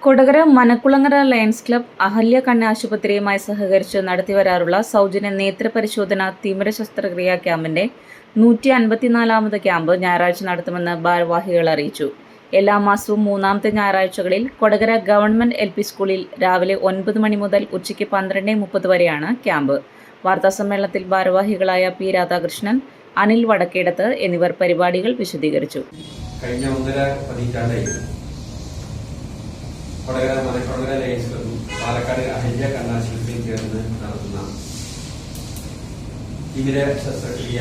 Kodakara Manakkulangara lions club Ahalya കണ്ണാശുപത്രിയുമായി സഹകരിച്ച് നടത്തിവരാറുള്ള സൗജന്യ നേത്രപരിശോധന തിമിര ശസ്ത്രക്രിയാ ക്യാമ്പിന്റെ 154ാമത് ക്യാമ്പ് ഞായറാഴ്ച നടത്തുമെന്ന് ഭാരവാഹികൾ അറിയിച്ചു. എല്ലാ മാസവും മൂന്നാമത്തെ ഞായറാഴ്ചകളിൽ കൊടകര ഗവൺമെന്റ് LP സ്കൂളിൽ രാവിലെ 9 മണി മുതൽ ഉച്ചയ്ക്ക് 12:30 വരെയാണ് ക്യാമ്പ്. വാർത്താസമ്മേളനത്തിൽ ഭാരവാഹികളായ പി രാധാകൃഷ്ണൻ, അനിൽ വടക്കേടത്ത് എന്നിവർ പരിപാടികൾ വിശദീകരിച്ചു. കഴിഞ്ഞ 1.5 പതിറ്റാണ്ടായി കൊടകര ലയൺസ് ക്ലബും പാലക്കാട് അഹല്യ കണ്ണാശുപത്രിയും ചേർന്ന് നടത്തുന്ന തിമിര ശസ്ത്രക്രിയ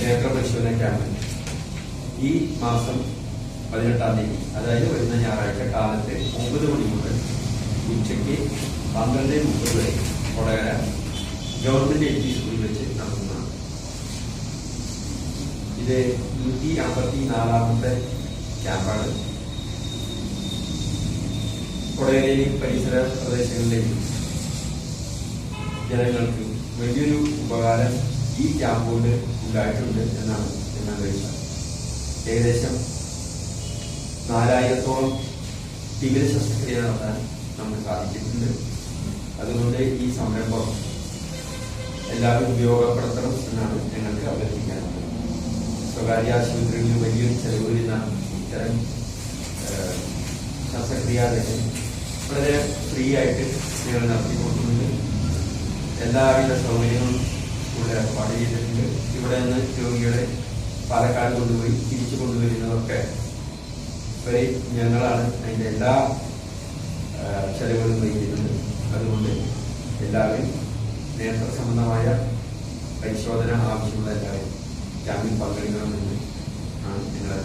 നേത്രപരിശോധന ക്യാമ്പ് ഈ മാസം 18-ാം തീയതി, അതായത് വരുന്ന ഞായറാഴ്ച കാലത്ത് 9 മണി മുതൽ ഉച്ചയ്ക്ക് 12:30 വരെ കൊടകര ഗവൺമെന്റ് LP സ്കൂളിൽ വെച്ച് നടത്തുന്നതാണ്. ഇത് 154ാമത്തെ ക്യാമ്പാണ്. കൊടകരയിലെയും പരിസര പ്രദേശങ്ങളിലെയും ജനങ്ങൾക്ക് വലിയൊരു ഉപകാരം ഈ ക്യാമ്പ് കൊണ്ട് ഉണ്ടായിട്ടുണ്ട് എന്നാണ് ഞാൻ കഴിച്ചത്. ഏകദേശം 4000-ഓളം തിമിര ശസ്ത്രക്രിയ നടത്താൻ നമുക്ക് സാധിച്ചിട്ടുണ്ട്. അതുകൊണ്ട് ഈ സംരംഭം എല്ലാവരും ഉപയോഗപ്പെടുത്തണം എന്നാണ് ഞങ്ങൾക്ക് അഭ്യർത്ഥിക്കാനുള്ളത്. സ്വകാര്യ ആശുപത്രികളിൽ വലിയൊരു ചെലവ് വരുന്ന ഇത്തരം ശസ്ത്രക്രിയകളൊക്കെ വളരെ ഫ്രീ ആയിട്ട് ഞങ്ങൾ നടത്തിക്കൊടുക്കുന്നുണ്ട്. എല്ലാവിധ സൗകര്യങ്ങളും ഇവിടെ ഏർപ്പാട് ചെയ്തിട്ടുണ്ട്. ഇവിടെ നിന്ന് രോഗികളെ പാലക്കാട് കൊണ്ടുപോയി തിരിച്ചു കൊണ്ടുവരുന്നതൊക്കെ വരെ ഞങ്ങളാണ് അതിൻ്റെ എല്ലാ ചെലവുകളും വഹിക്കുന്നത്. അതുകൊണ്ട് എല്ലാവരും നേത്ര സംബന്ധമായ പരിശോധന ആവശ്യമുള്ള എല്ലാവരും ക്യാമ്പിൽ പങ്കെടുക്കണമെന്ന് ആണ് ഞങ്ങൾ